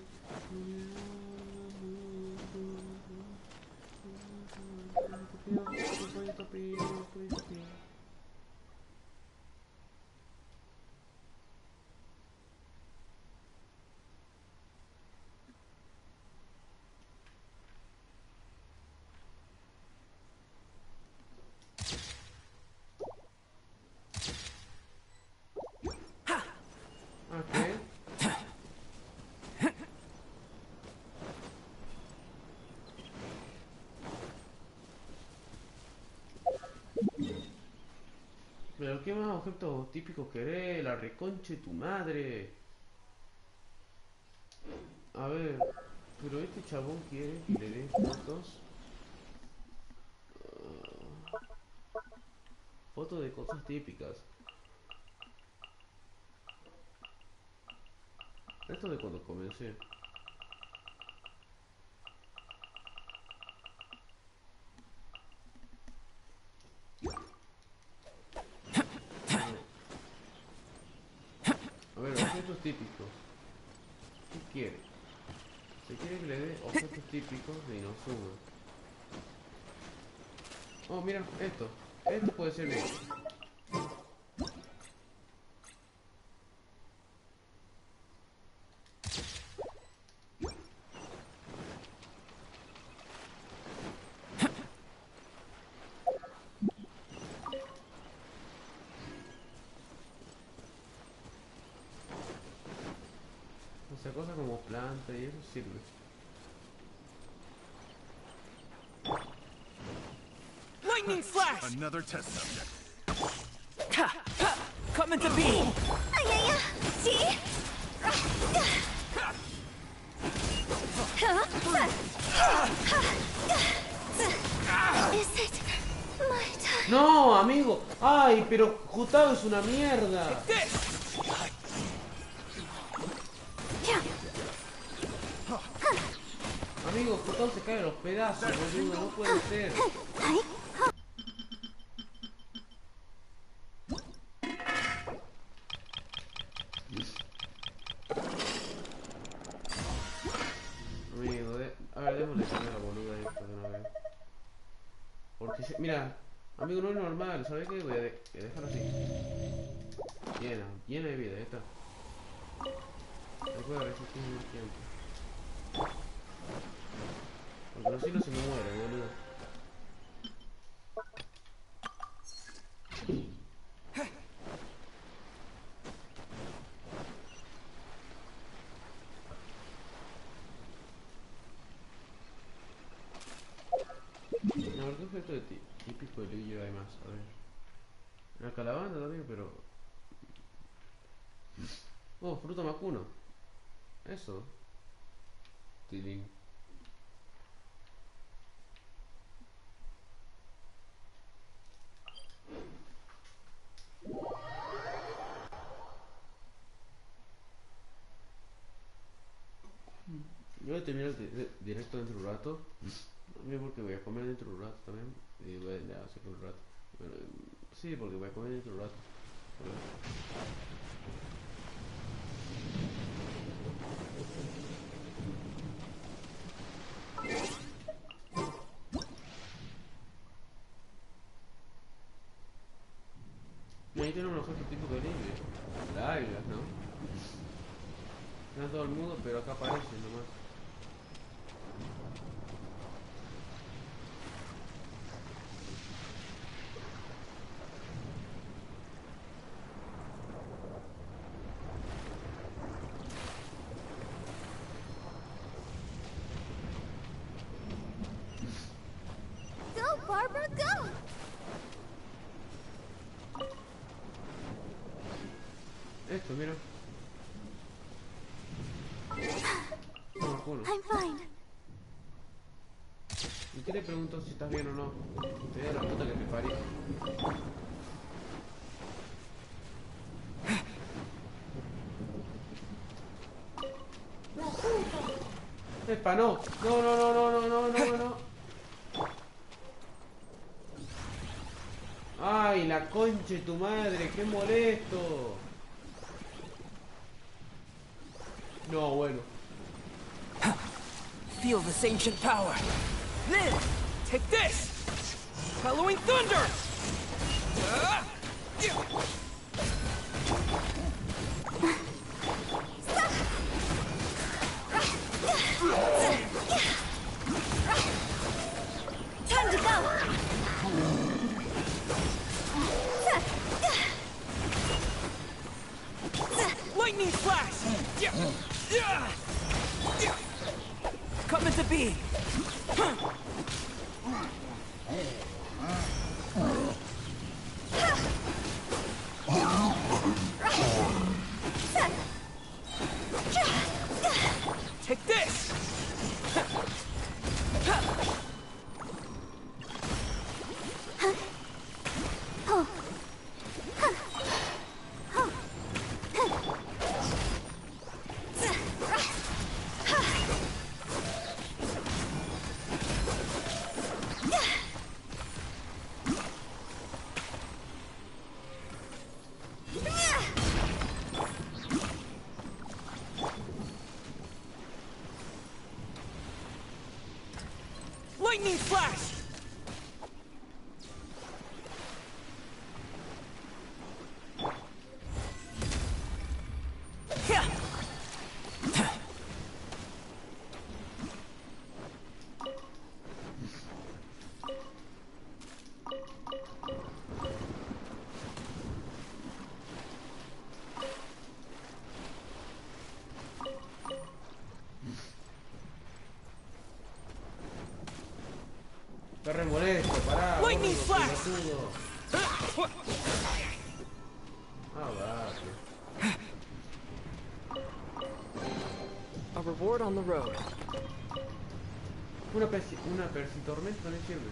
Speaker 1: Pero qué más objetos típicos querés, la reconche tu madre. A ver, pero este chabón quiere que le dé fotos. Fotos de cosas típicas. Esto de cuando comencé. A ver, objetos típicos. ¿Qué quiere? Se quiere que le dé objetos típicos de Inozuma. Oh, mira, esto. Esto puede ser bien. Esa cosa como planta y eso sirve.
Speaker 14: Lightning flash! Another test subject. Coming to be!
Speaker 8: Ay, ay, ay. See? Is it my time?
Speaker 1: No, amigo. Ay, pero Jutado es una mierda. Amigo, Jutado se cae a los pedazos, boludo. No puede ser. Amigo, a ver, démosle cambiar a la boluda esta de una vez. Porque, mira, amigo, no es normal, ¿sabes qué? Voy a dejarlo así. Llena de vida, ya está. Recuerda resistir un tiempo. Porque si no se me muere, boludo. No, ¿qué efecto de típico de Luigi hay más? A ver. La calabanda también, pero... Oh, fruta macuno. Eso. Tilín. Yo voy a terminar directo dentro de un rato. También porque voy a comer dentro de un rato también. Y voy a hacer un rato. Bueno, sí, porque voy a comer dentro de un rato. Y ahí tenemos otro tipo de líneas. Largas, ¿no? No todo el mundo, pero acá aparecen nomás.
Speaker 8: Go, Barbara, go!
Speaker 1: Esto, mira.
Speaker 8: I'm fine.
Speaker 1: ¿Y qué te pregunto si estás bien o no? Te voy a la puta que te parí. Epa, no. No, no, no, no, no, no, no, no. Ay, la concha de tu madre, qué molesto. No, bueno.
Speaker 14: Feel this ancient power. Then, take this! Halloween thunder!
Speaker 8: Time to go!
Speaker 14: Lightning flash! Coming to be! Take this! Lightning flash!
Speaker 1: Está re molesto, pará.
Speaker 14: Lightning
Speaker 1: gordo,
Speaker 14: flash.
Speaker 1: pelotudo. Ah, va, tío.
Speaker 14: A reward on the road.
Speaker 1: Una persitormenta no sirve.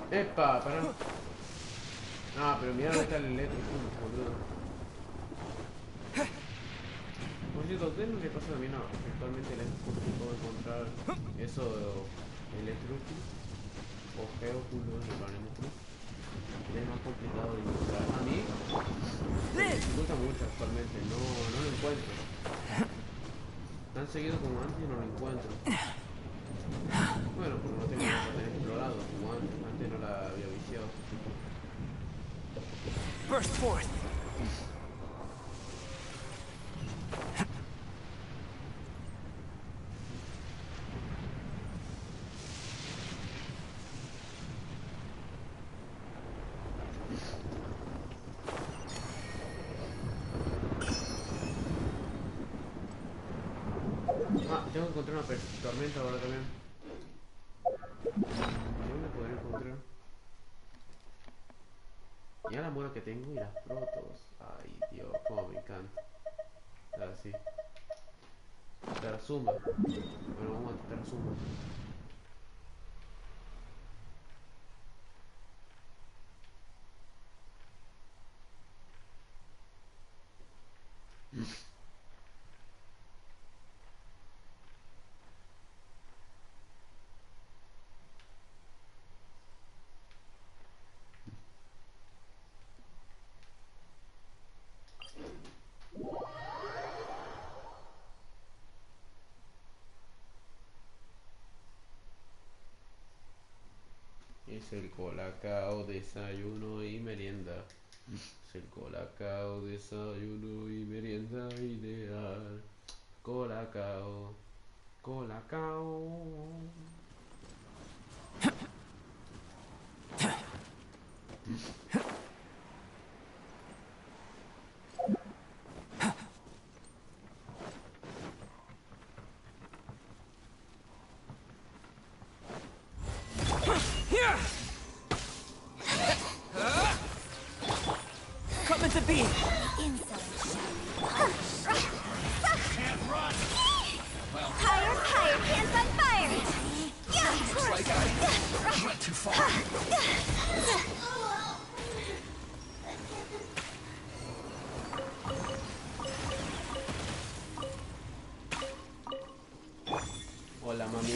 Speaker 1: Epa, pará. Ah, pero mira dónde está el letal, boludo. Por cierto, ¿ustedes no le pasa también actualmente les es complicado encontrar eso de electruki o geoculo, lo haremos cruz? Es más complicado de encontrar. A mí me dificulta mucho actualmente, no lo encuentro. Tan seguido como antes y no lo encuentro. Bueno, porque no tengo nada tan explorado como antes no la había viciado.
Speaker 14: Burst forth.
Speaker 1: Ah, tengo que encontrar una tormenta ahora también. ¿Dónde podría encontrar? Ya la muela que tengo y las protos. Ay, Dios, cómo me encanta. Así. Terazuma. Bueno, vamos a Terazuma. Es el colacao, desayuno y merienda. Es el colacao, desayuno y merienda ideal. Colacao, colacao.
Speaker 14: Coming to be.
Speaker 12: Higher, higher, hands on fire!
Speaker 14: Looks like I went too far.
Speaker 1: Hola, mami.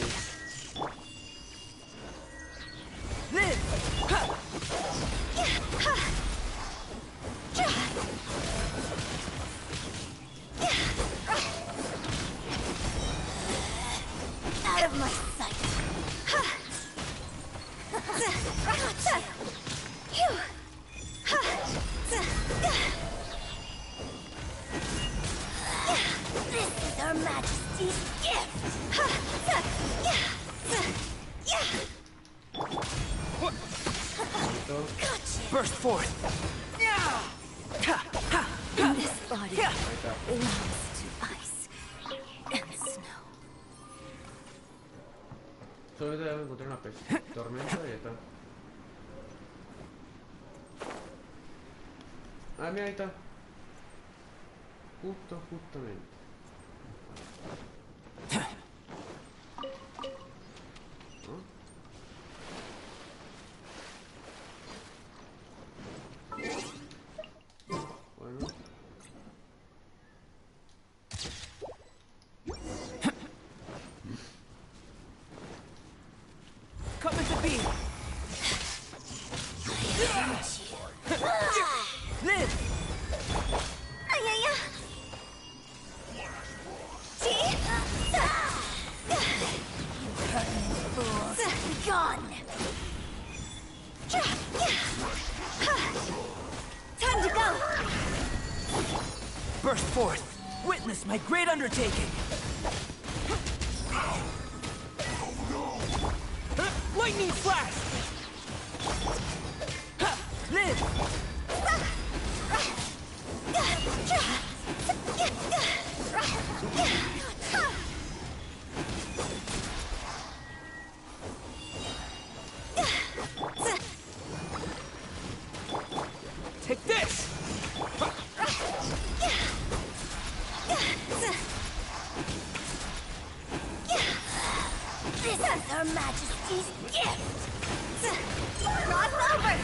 Speaker 12: Out of my sight! This is Her Majesty's gift!
Speaker 14: Burst forth.
Speaker 7: This body belongs to ice and snow.
Speaker 1: Solamente debo encontrar una tormenta y ya está. Ah, mira, ahí está. Justamente. Bueno.
Speaker 14: Coming to be.
Speaker 12: on! Time to go!
Speaker 14: Burst forth! Witness my great undertaking! Lightning flash! Live! Take this!
Speaker 12: This is Her Majesty's gift! Cross over!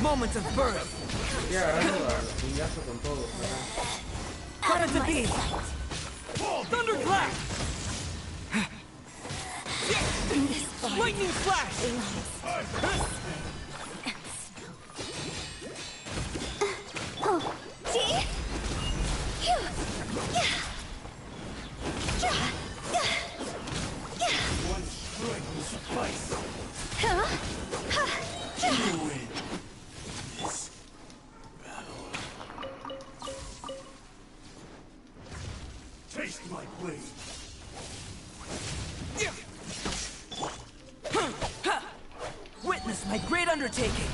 Speaker 14: Moment of birth!
Speaker 1: Ya agarrando al puñazo con todo.
Speaker 14: Come to be! Thunderclap! Lightning flash!
Speaker 12: See?
Speaker 15: One strike will suffice. You win this battle. Taste my blade.
Speaker 14: Witness my great undertaking!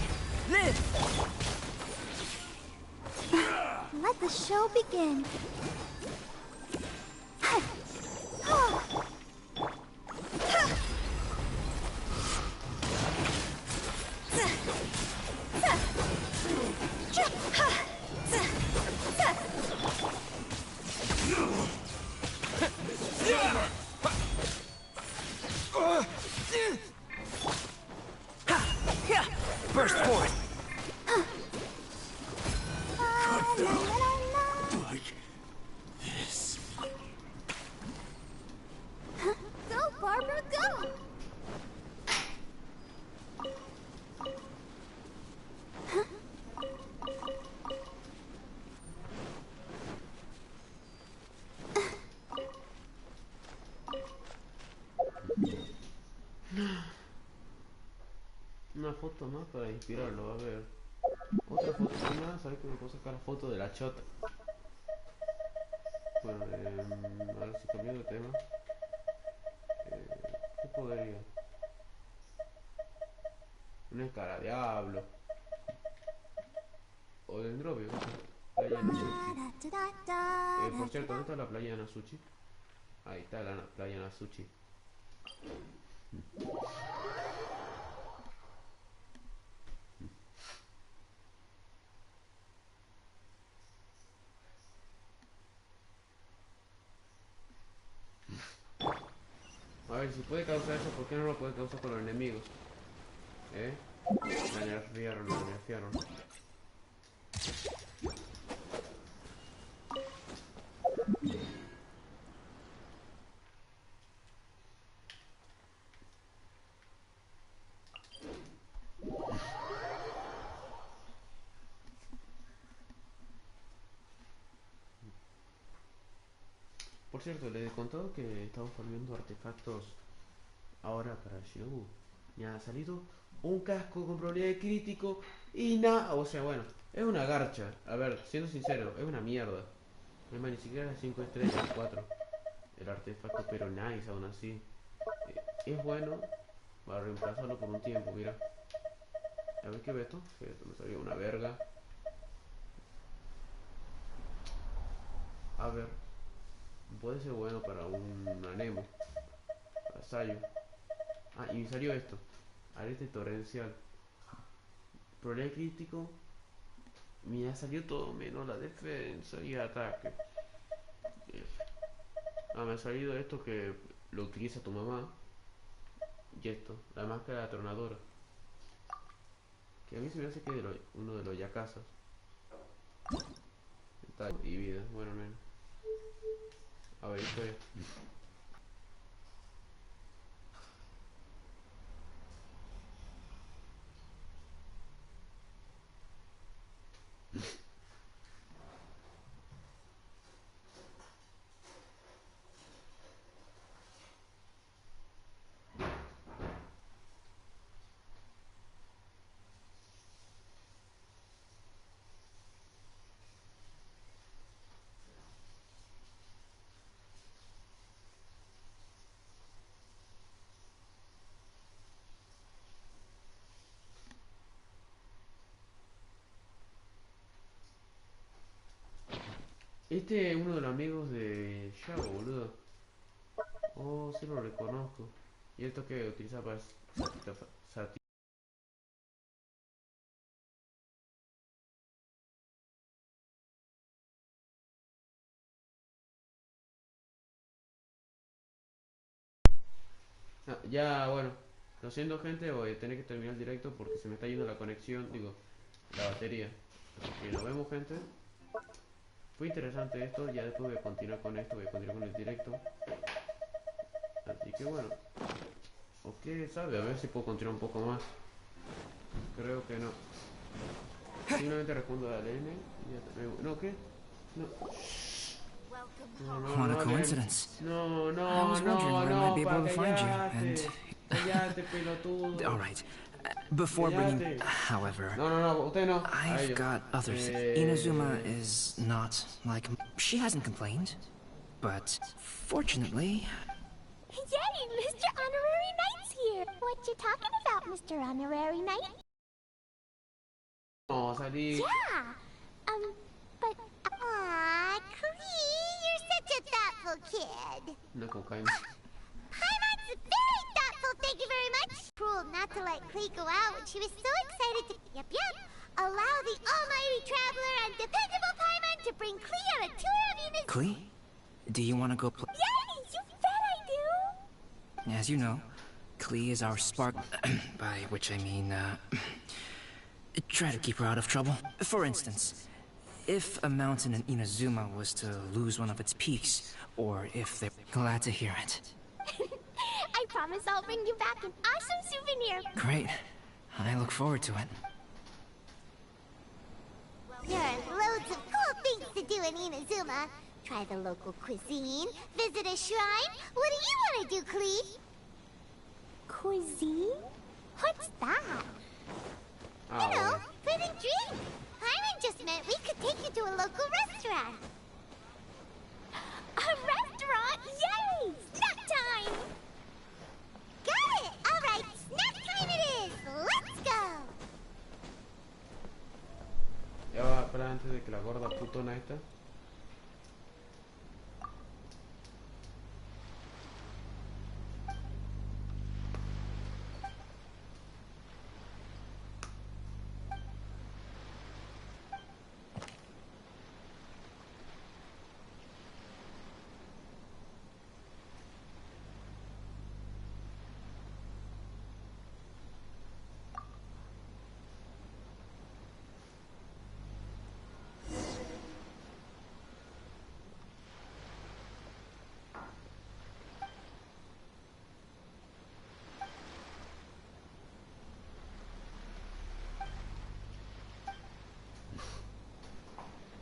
Speaker 14: Live!
Speaker 8: Let the show begin.
Speaker 14: Burst forth!
Speaker 15: Cut down like this.
Speaker 8: Go, Barbara, go!
Speaker 1: Una foto más para inspirarlo, a ver. Otra foto más, ¿sabes que me puedo sacar la foto de la chota? Bueno, a ver si cambio de tema. ¿Qué podría? Una cara diablo. O del Drobio, playa Nasuchi. Por cierto, ¿dónde está la playa Nasuchi? Ahí está la playa Nasuchi. A ver, si puede causar eso, ¿por qué no lo puede causar con los enemigos? La nerfearon, la nerfearon. Por cierto, les he contado que estamos farmeando artefactos ahora para el Shinobu. Ya ha salido un casco con probabilidad de crítico y nada. O sea, bueno, es una garcha. A ver, siendo sincero, es una mierda. Es más, ni siquiera es 5 estrellas, 4. El artefacto, pero nice aún así. Es bueno para reemplazarlo por un tiempo, mira. A ver qué ve esto. Que esto me salió una verga. A ver. Puede ser bueno para un anemo. Para Sayo. Ah, y me salió esto. Arete torrencial. Problema crítico. Mira, salió todo menos la defensa y ataque. Ah, me ha salido esto que lo utiliza tu mamá. Y esto, la máscara atronadora. Que a mí se me hace que es uno de los yakazas. Y vida, bueno, menos. A ver, historia. Este es uno de los amigos de Shao, boludo. Oh, sí lo reconozco. Y esto que utiliza para sati- ya, bueno. Lo siento, gente, voy a tener que terminar el directo porque se me está yendo la conexión, digo, la batería. Así que nos vemos, gente. Fue interesante esto, ya después voy a continuar con esto, voy a continuar con el directo. Así que bueno. ¿O qué sabe? A ver si puedo continuar un poco más. Creo que no. Simplemente respondo a N y ya te... ¿No qué? No. No, no,
Speaker 9: What a
Speaker 1: no,
Speaker 9: coincidence.
Speaker 1: no, no,
Speaker 9: I was wondering where I might be able to find you,
Speaker 1: cállate. Cállate, pelotudo.
Speaker 9: All right. Before bringing...
Speaker 1: Cállate.
Speaker 9: However...
Speaker 1: No, usted no.
Speaker 9: I've got other Inazuma is not like... She hasn't complained. But, fortunately...
Speaker 8: Yay, Mr. Honorary Knight's here! What you talking about, Mr. Honorary Knight?
Speaker 1: No, salí.
Speaker 8: Yeah, but...
Speaker 5: Aw, Klee, you're such a thoughtful kid.
Speaker 1: No cocaine.
Speaker 5: Paimon's very thoughtful, thank you very much. Cruel not to let Klee go out when she was so excited to... Yep. Allow the almighty traveler and dependable Paimon to bring Klee on a tour of Inazuma.
Speaker 9: Klee? Do you want to go play?
Speaker 8: Yay, you bet I do!
Speaker 9: As you know, Klee is our spark... by which I mean, try to keep her out of trouble. For instance, if a mountain in Inazuma was to lose one of its peaks, or if they're glad to hear it.
Speaker 8: I promise I'll bring you back an awesome souvenir.
Speaker 9: Great. I look forward to it.
Speaker 5: There are loads of cool things to do in Inazuma. Try the local cuisine, visit a shrine. What do you want to do, Klee?
Speaker 8: Cuisine? What's that?
Speaker 5: You know, food and drink. Paimon just meant we could take you to a local restaurant.
Speaker 8: A restaurant? Yay! Snack time!
Speaker 5: Got it! Alright, snack time it is! Let's go!
Speaker 1: Ya va, espera antes de que la gorda putona esta.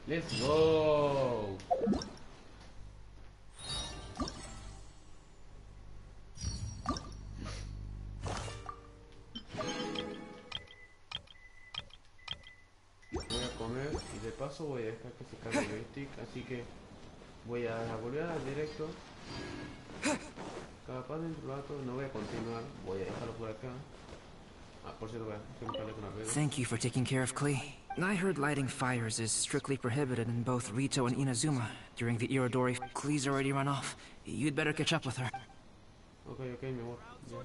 Speaker 1: Let's go. Voy a comer y de paso voy a dejar que se cargue el stick, así que voy a volver al directo. Capaz dentro de un rato no voy a continuar, voy a dejarlo por acá. Ah, por cierto, voy a preguntarle con la regla.
Speaker 9: Thank you for taking care of Klee. I heard lighting fires is strictly prohibited in both Rito and Inazuma during the Irodori. Klee's already run off. You'd better catch up with her.
Speaker 1: Okay, mi amor. Ya.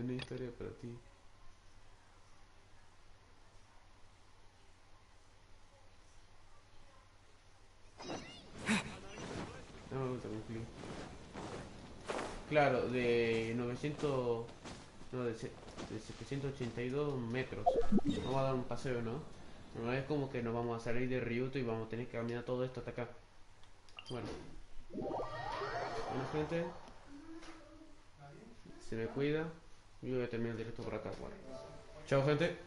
Speaker 1: Una historia para ti. No me gusta cumplir. Claro, de 900... No, de 782 metros. Vamos a dar un paseo, ¿no? No es como que nos vamos a salir de Ryuto y vamos a tener que caminar todo esto hasta acá. Bueno, gente, se me cuida. Yo voy a terminar el directo por acá. Bueno. Chao, gente.